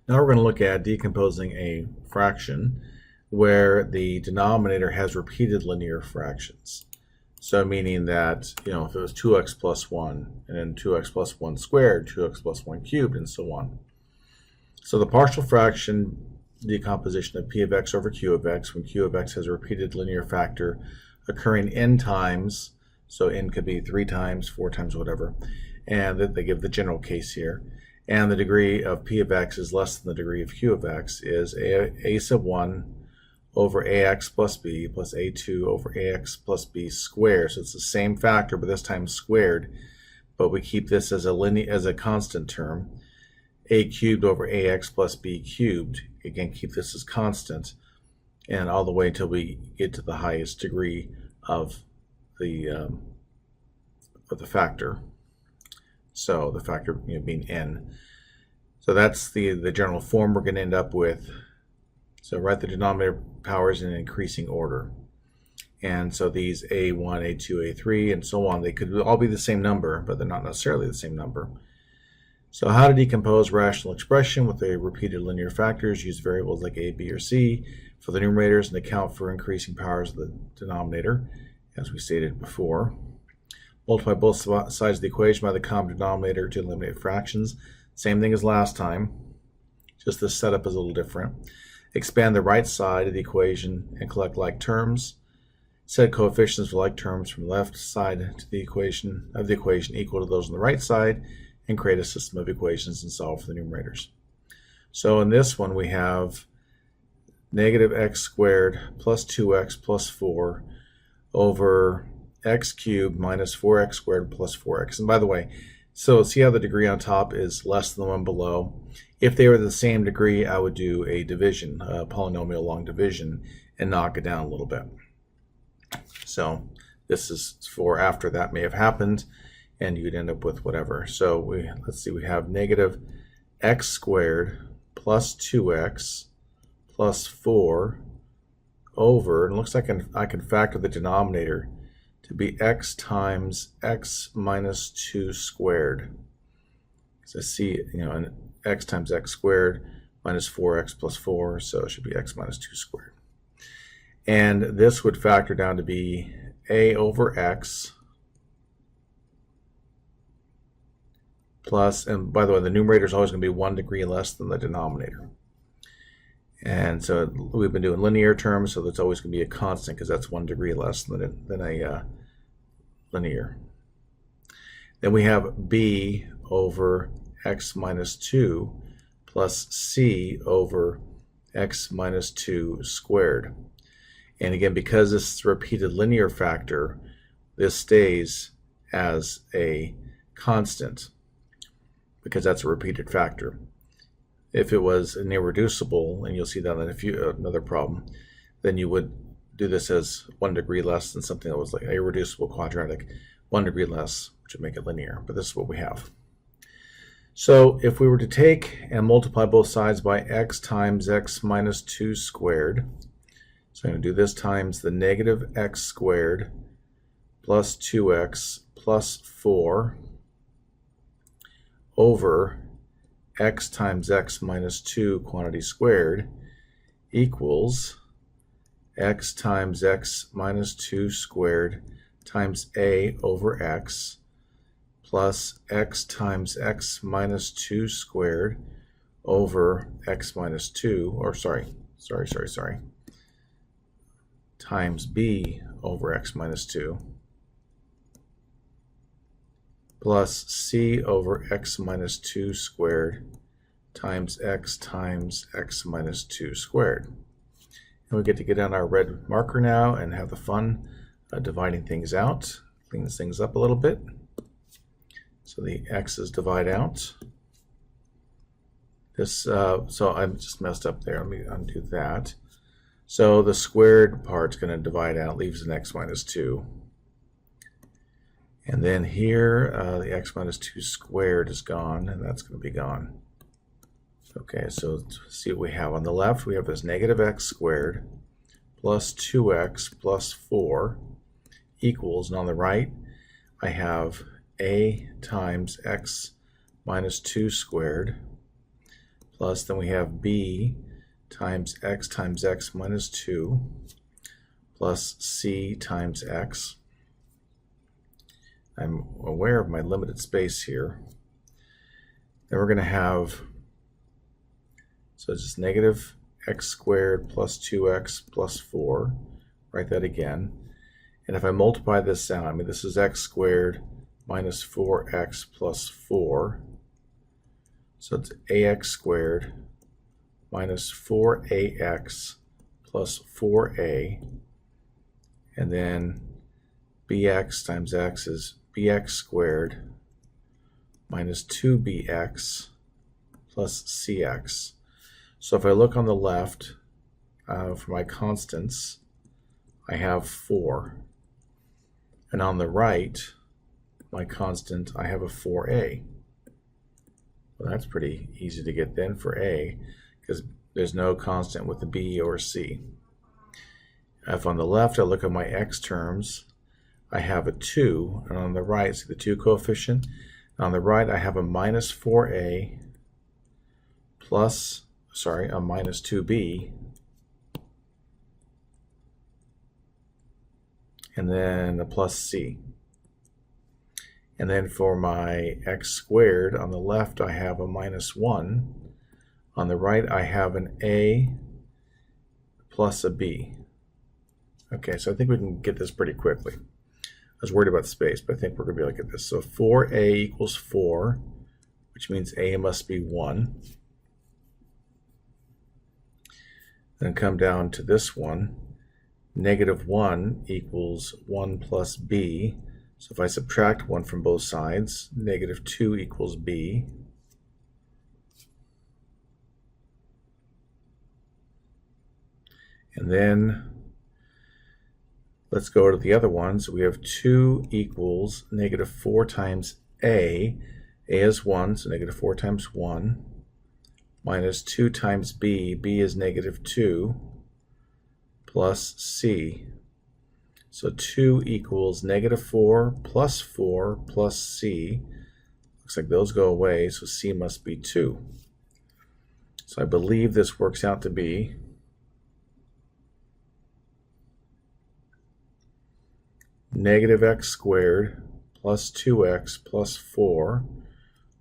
Now we're going to look at decomposing a fraction where the denominator has repeated linear fractions. So meaning that, if it was 2x plus 1, and then 2x plus 1 squared, 2x plus 1 cubed, and so on. So the partial fraction decomposition of p of x over q of x, when q of x has a repeated linear factor occurring n times, so n could be 3 times, 4 times, whatever, and they give the general case here, and the degree of p of x is less than the degree of q of x, is a sub 1 over ax plus b plus a2 over ax plus b squared. So it's the same factor, but this time squared, but we keep this as a constant term. A cubed over ax plus b cubed, again keep this as constant, and all the way until we get to the highest degree of the factor. So the factor being n. So that's the general form we're going to end up with. So write the denominator powers in increasing order. And so these a1, a2, a3, and so on, they could all be the same number, but they're not necessarily the same number. So how to decompose rational expression with a repeated linear factors? Use variables like a, b, or c for the numerators and account for increasing powers of the denominator, as we stated before. Multiply both sides of the equation by the common denominator to eliminate fractions. Same thing as last time, just the setup is a little different. Expand the right side of the equation and collect like terms. Set coefficients for like terms from the left side to the equation equal to those on the right side, and create a system of equations and solve for the numerators. So in this one we have negative x squared plus 2x plus 4 over x cubed minus 4x squared plus 4x. And by the way, so see how the degree on top is less than the one below? If they were the same degree, I would do a division, a polynomial long division, and knock it down a little bit. So this is for after that may have happened, and you'd end up with whatever. So let's see, we have negative x squared plus 2x plus 4 over, and it looks like I can factor the denominator to be x times x minus 2 squared. So I see, an x times x squared minus 4x plus 4, so it should be x minus 2 squared. And this would factor down to be a over x plus, and by the way, the numerator is always going to be 1 degree less than the denominator. And so we've been doing linear terms, so that's always going to be a constant because that's 1 degree less than a linear. Then we have b over x minus 2 plus c over x minus 2 squared. And again, because this is a repeated linear factor, this stays as a constant because that's a repeated factor. If it was an irreducible, and you'll see that in another problem, then you would do this as 1 degree less than something that was like irreducible quadratic, 1 degree less, which would make it linear. But this is what we have. So if we were to take and multiply both sides by x times x minus 2 squared, so I'm going to do this times the negative x squared plus 2x plus 4 over x times x minus 2 quantity squared equals x times x minus 2 squared times a over x plus x times x minus 2 squared over x minus 2, or sorry, times b over x minus 2 plus c over x minus 2 squared times x minus 2 squared. And we get to get on our red marker now and have the fun dividing things out. Clean things up a little bit. So the x's divide out. So I just messed up there. Let me undo that. So the squared part's going to divide out, leaves an x minus 2. And then here, the x minus 2 squared is gone, and that's going to be gone. Okay, so let's see what we have. On the left, we have this negative x squared plus 2x plus 4 equals, and on the right, I have a times x minus 2 squared plus then we have b times x minus 2 plus c times x. I'm aware of my limited space here. Then we're going to have, so it's just negative x squared plus 2x plus 4. Write that again. And if I multiply this out, I mean, this is x squared minus 4x plus 4. So it's ax squared minus 4ax plus 4a. And then bx times x is bx squared minus 2bx plus cx. So if I look on the left for my constants, I have 4. And on the right, my constant, I have a 4a. Well, that's pretty easy to get then for a, because there's no constant with the b or c. If on the left I look at my x terms, I have a 2, and on the right, see the 2 coefficient? On the right, I have a minus 4a plus, a minus 2b, and then a plus c. And then for my x squared, on the left, I have a minus 1. On the right, I have an a plus a b. Okay, so I think we can get this pretty quickly. I was worried about space, but I think we're going to be able to get this. So 4a equals 4, which means a must be 1. Then come down to this one. Negative 1 equals 1 plus b. So if I subtract 1 from both sides, negative 2 equals b. And then let's go to the other one. So we have 2 equals negative 4 times a. A is 1, so negative 4 times 1. Minus 2 times b. B is negative 2. Plus c. So 2 equals negative 4 plus c. Looks like those go away, so c must be 2. So I believe this works out to be negative x squared plus 2x plus 4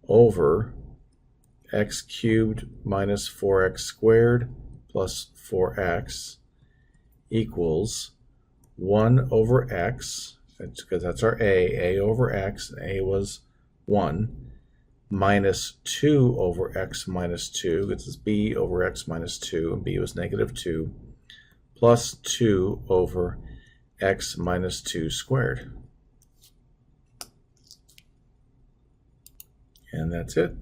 over x cubed minus 4x squared plus 4x equals 1 over x, because that's our a over x, and a was 1, minus 2 over x minus 2, this is b over x minus 2, and b was negative 2, plus 2 over x minus 2 squared. And that's it.